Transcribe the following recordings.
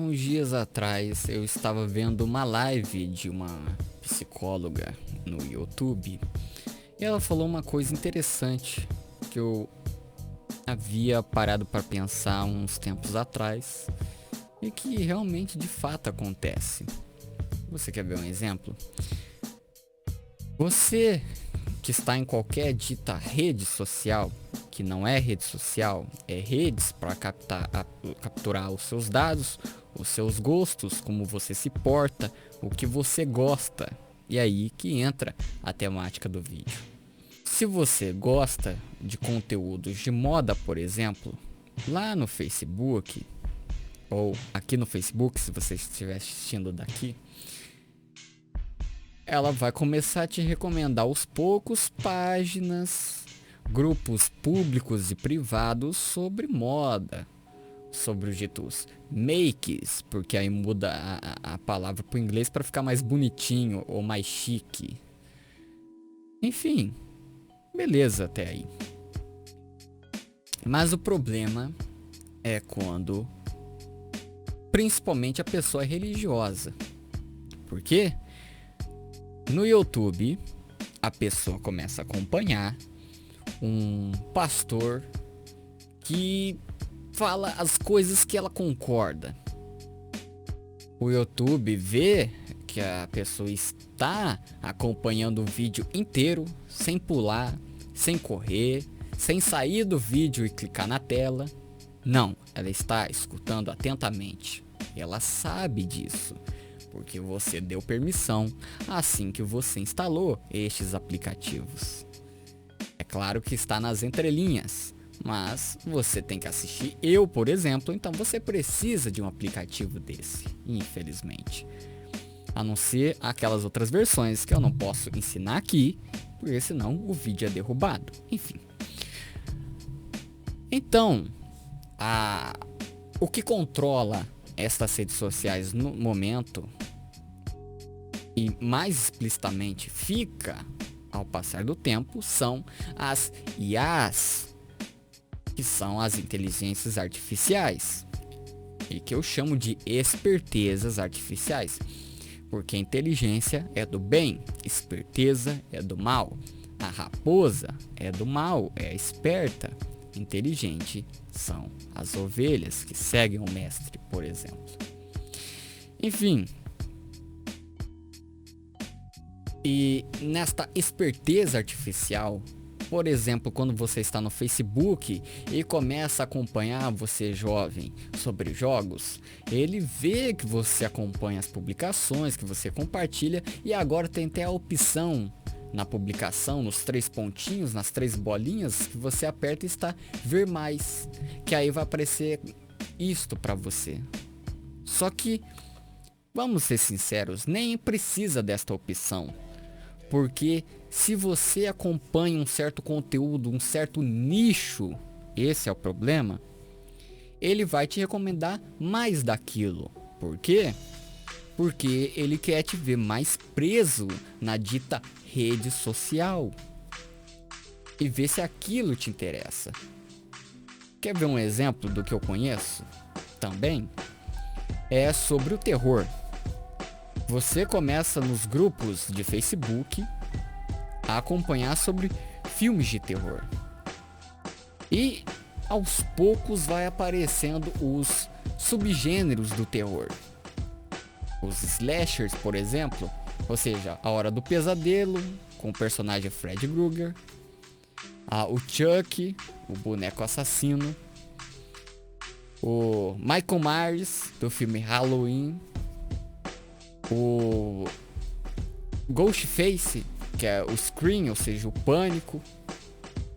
uns dias atrás eu estava vendo uma live de uma psicóloga no YouTube e ela falou uma coisa interessante que eu havia parado para pensar uns tempos atrás e que realmente de fato acontece. Você quer ver um exemplo? Você que está em qualquer dita rede social, que não é rede social, é redes para capturar os seus dados, os seus gostos, como você se porta, o que você gosta. E aí que entra a temática do vídeo. Se você gosta de conteúdos de moda, por exemplo, lá no Facebook, ou aqui no Facebook, se você estiver assistindo daqui, ela vai começar a te recomendar aos poucos páginas, grupos públicos e privados sobre moda, sobre os ditos makes, porque aí muda a palavra para o inglês para ficar mais bonitinho ou mais chique. Enfim, beleza até aí. Mas o problema é quando, principalmente, a pessoa é religiosa. Por quê? No YouTube, a pessoa começa a acompanhar um pastor que fala as coisas que ela concorda. O YouTube vê que a pessoa está acompanhando o vídeo inteiro, sem pular, sem correr, sem sair do vídeo e clicar na tela. Não, ela está escutando atentamente. Ela sabe disso, porque você deu permissão assim que você instalou estes aplicativos. É claro que está nas entrelinhas, mas você tem que assistir. Eu, por exemplo, então você precisa de um aplicativo desse, infelizmente. A não ser aquelas outras versões que eu não posso ensinar aqui, porque senão o vídeo é derrubado. Enfim. Então, o que controla estas redes sociais no momento, e mais explicitamente fica ao passar do tempo, são as IAs, que são as inteligências artificiais, e que eu chamo de espertezas artificiais, porque inteligência é do bem, esperteza é do mal. A raposa é do mal, é esperta. Inteligente são as ovelhas que seguem o mestre, por exemplo. Enfim. E nesta esperteza artificial, por exemplo, quando você está no Facebook e começa a acompanhar você jovem sobre jogos, ele vê que você acompanha as publicações, que você compartilha, e agora tem até a opção na publicação, nos 3 pontinhos, nas 3 bolinhas, que você aperta e está ver mais, que aí vai aparecer isto para você. Só que, vamos ser sinceros, nem precisa desta opção. Porque se você acompanha um certo conteúdo, um certo nicho, esse é o problema, ele vai te recomendar mais daquilo. Por quê? Porque ele quer te ver mais preso na dita rede social e ver se aquilo te interessa. Quer ver um exemplo do que eu conheço? Também é sobre o terror. Você começa nos grupos de Facebook a acompanhar sobre filmes de terror. E aos poucos vai aparecendo os subgêneros do terror. Os slashers, por exemplo, ou seja, A Hora do Pesadelo, com o personagem Fred Krueger, o Chuck, o boneco assassino, o Michael Myers, do filme Halloween, o Ghostface, que é o Scream, ou seja, o Pânico.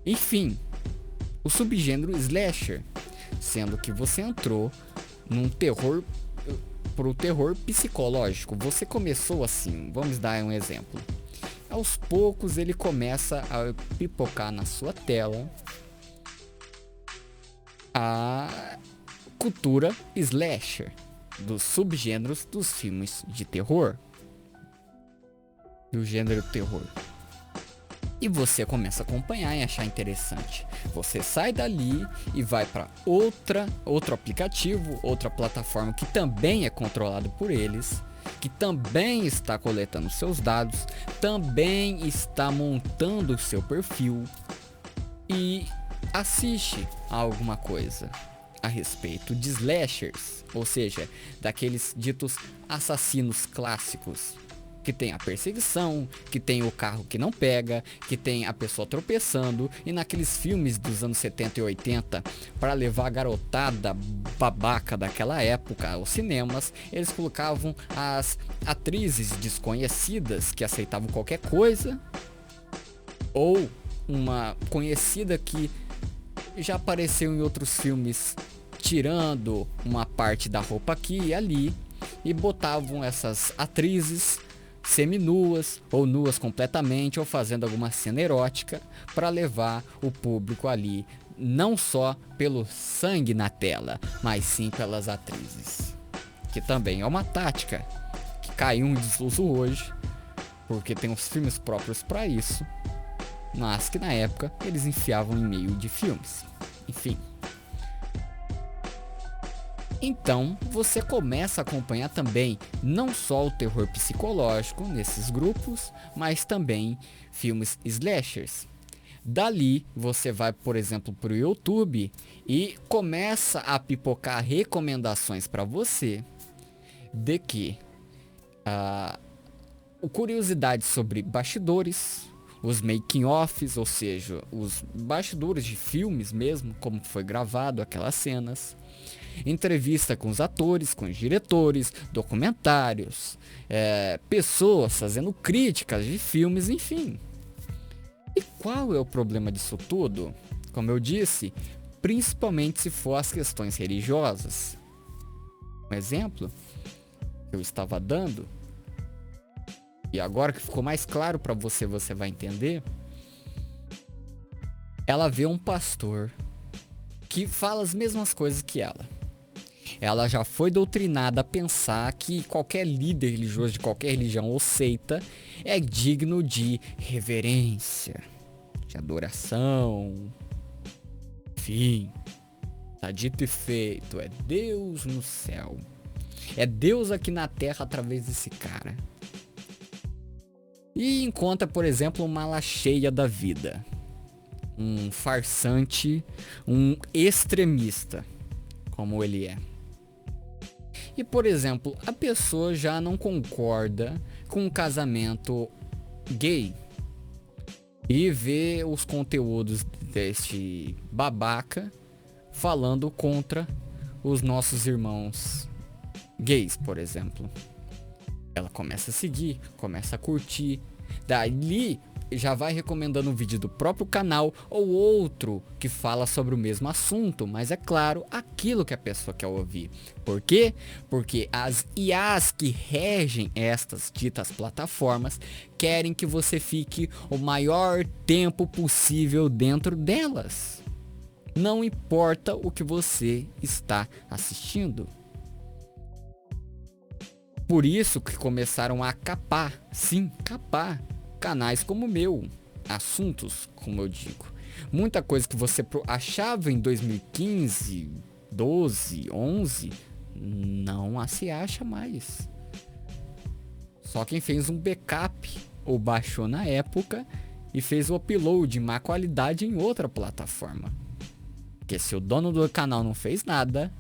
Enfim, o subgênero slasher, sendo que você entrou num terror, pro terror psicológico. Você começou assim, vamos dar um exemplo. Aos poucos ele começa a pipocar na sua tela a cultura slasher, dos subgêneros dos filmes de terror, do gênero terror. E você começa a acompanhar e achar interessante. Você sai dali e vai para outro aplicativo, outra plataforma que também é controlado por eles, que também está coletando seus dados, também está montando o seu perfil e assiste a alguma coisa a respeito de slashers, ou seja, daqueles ditos assassinos clássicos, que tem a perseguição, que tem o carro que não pega, que tem a pessoa tropeçando, e naqueles filmes dos anos 70 e 80, para levar a garotada babaca daquela época aos cinemas, eles colocavam as atrizes desconhecidas que aceitavam qualquer coisa, ou uma conhecida que já apareceu em outros filmes tirando uma parte da roupa aqui e ali, e botavam essas atrizes seminuas ou nuas completamente, ou fazendo alguma cena erótica para levar o público ali, não só pelo sangue na tela, mas sim pelas atrizes, que também é uma tática que caiu em desuso hoje, porque tem uns filmes próprios para isso, mas que na época eles enfiavam em meio de filmes. Enfim. Então você começa a acompanhar também não só o terror psicológico nesses grupos, mas também filmes slashers. Dali você vai, por exemplo, para o YouTube e começa a pipocar recomendações para você de que curiosidades sobre bastidores, os making-offs, ou seja, os bastidores de filmes mesmo, como foi gravado aquelas cenas, entrevista com os atores, com os diretores, documentários, pessoas fazendo críticas de filmes, enfim. E qual é o problema disso tudo? Como eu disse, principalmente se for as questões religiosas. Um exemplo que eu estava dando, e agora que ficou mais claro para você, você vai entender. Ela vê um pastor que fala as mesmas coisas que ela. Ela já foi doutrinada a pensar que qualquer líder religioso de qualquer religião ou seita é digno de reverência, de adoração. Enfim, tá dito e feito, é Deus no céu. É Deus aqui na terra através desse cara. E encontra, por exemplo, uma mala cheia da vida. Um farsante, um extremista, como ele é. E, por exemplo, a pessoa já não concorda com um casamento gay e vê os conteúdos deste babaca falando contra os nossos irmãos gays, por exemplo. Ela começa a seguir, começa a curtir. Dali já vai recomendando um vídeo do próprio canal ou outro que fala sobre o mesmo assunto, mas é claro, aquilo que a pessoa quer ouvir. Por quê? Porque as IAs que regem estas ditas plataformas querem que você fique o maior tempo possível dentro delas. Não importa o que você está assistindo. Por isso que começaram a capar, sim, capar canais como o meu, assuntos, como eu digo. Muita coisa que você achava em 2015, 12, 11, não se acha mais. Só quem fez um backup ou baixou na época e fez o upload em má qualidade em outra plataforma. Porque se o dono do canal não fez nada,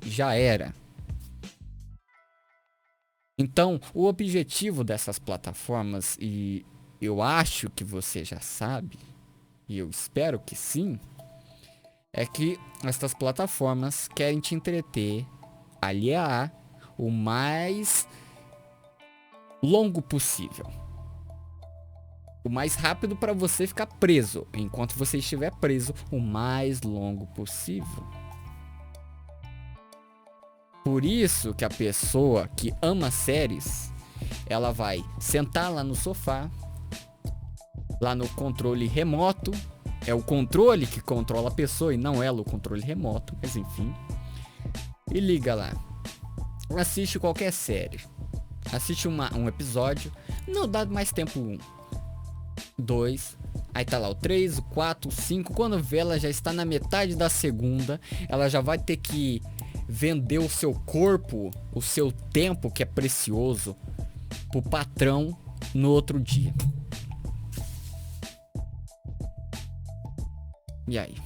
já era. Então, o objetivo dessas plataformas, e eu acho que você já sabe, e eu espero que sim, é que essas plataformas querem te entreter, aliar o mais longo possível. O mais rápido para você ficar preso, enquanto você estiver preso, o mais longo possível. Por isso que a pessoa que ama séries, ela vai sentar lá no sofá, lá no controle remoto. É o controle que controla a pessoa e não ela o controle remoto, mas enfim. E liga lá. Assiste qualquer série. Assiste um episódio. Não dá mais tempo 2, aí tá lá o 3, o 4, o 5. Quando vê, ela já está na metade da segunda. Ela já vai ter que vender o seu corpo, o seu tempo, que é precioso, pro patrão no outro dia. E aí?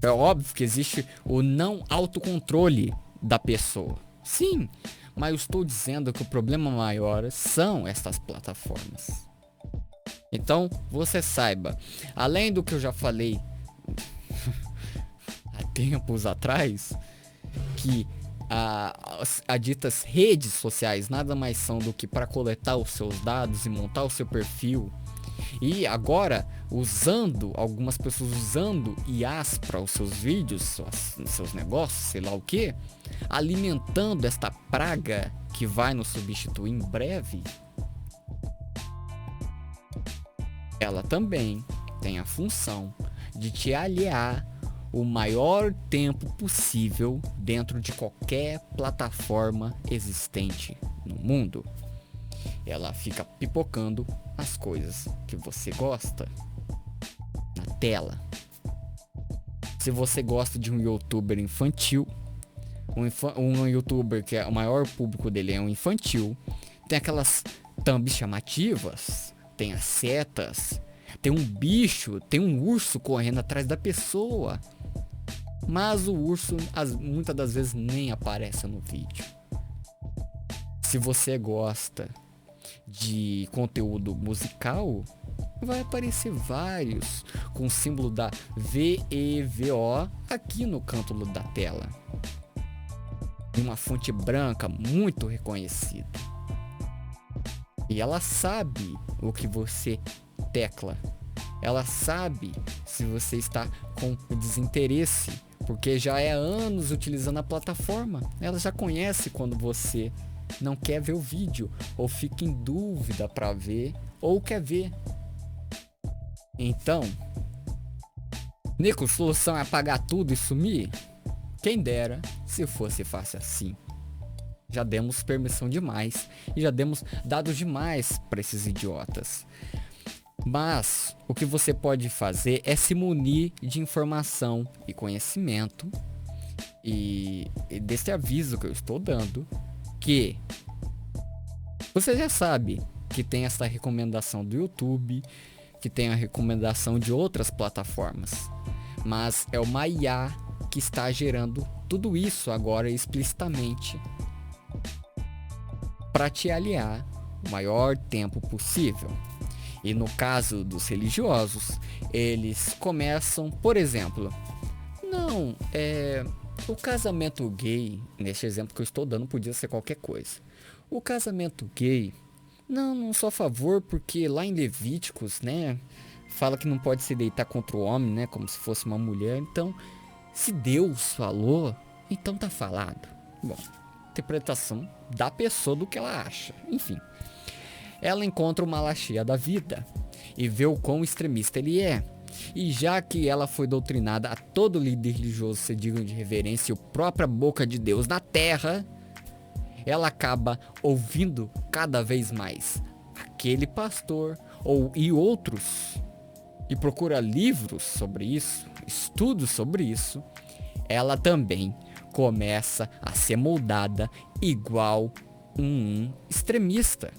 É óbvio que existe o não autocontrole da pessoa. Sim, mas eu estou dizendo que o problema maior são estas plataformas. Então, você saiba, além do que eu já falei há tempos atrás, que a ditas redes sociais nada mais são do que para coletar os seus dados e montar o seu perfil. E agora, algumas pessoas usando IAs para os seus vídeos, seus negócios, sei lá o que, alimentando esta praga que vai nos substituir em breve. Ela também tem a função de te aliar o maior tempo possível dentro de qualquer plataforma existente no mundo. Ela fica pipocando as coisas que você gosta na tela. Se você gosta de um youtuber infantil, um youtuber que é o maior público dele é um infantil, tem aquelas thumbs chamativas, tem as setas, tem um bicho, tem um urso correndo atrás da pessoa, mas o urso muitas das vezes nem aparece no vídeo. Se você gosta de conteúdo musical, vai aparecer vários com o símbolo da VEVO aqui no canto da tela, em uma fonte branca muito reconhecida. E ela sabe o que você tecla, ela sabe se você está com desinteresse, porque já é anos utilizando a plataforma. Ela já conhece quando você não quer ver o vídeo, ou fica em dúvida para ver, ou quer ver. Então, Nico, solução é apagar tudo e sumir? Quem dera se fosse fácil assim. Já demos permissão demais e já demos dados demais para esses idiotas. Mas o que você pode fazer é se munir de informação e conhecimento, e desse aviso que eu estou dando, que você já sabe que tem essa recomendação do YouTube, que tem a recomendação de outras plataformas, mas é uma IA que está gerando tudo isso agora explicitamente para te aliar o maior tempo possível. E no caso dos religiosos, eles começam, por exemplo, o casamento gay, neste exemplo que eu estou dando, podia ser qualquer coisa. O casamento gay, não sou a favor, porque lá em Levíticos, né, fala que não pode se deitar contra o homem, né, como se fosse uma mulher. Então, se Deus falou, então tá falado. Bom, interpretação da pessoa do que ela acha. Enfim, ela encontra o Malachias da vida e vê o quão extremista ele é. E já que ela foi doutrinada a todo líder religioso ser digno de reverência e o própria boca de Deus na terra, ela acaba ouvindo cada vez mais aquele pastor e outros, e procura livros sobre isso, estudos sobre isso. Ela também começa a ser moldada igual um extremista.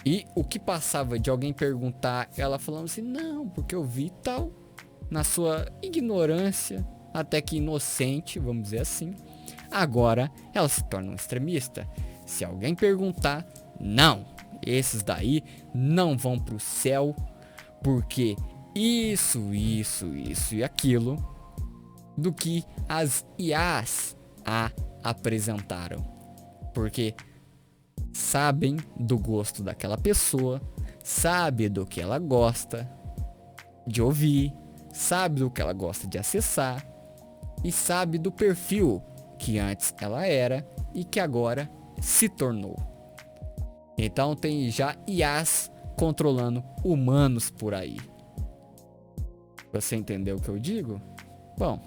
E o que passava de alguém perguntar, ela falando assim, não, porque eu vi tal, na sua ignorância, até que inocente, vamos dizer assim, agora ela se torna um extremista. Se alguém perguntar, não, esses daí não vão pro céu, porque isso e aquilo, do que as IAs a apresentaram. Porque sabem do gosto daquela pessoa, sabe do que ela gosta de ouvir, sabe do que ela gosta de acessar e sabe do perfil que antes ela era e que agora se tornou. Então tem já IAs controlando humanos por aí. Você entendeu o que eu digo? Bom,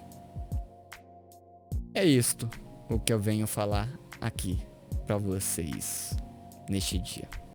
é isto o que eu venho falar aqui para vocês neste dia.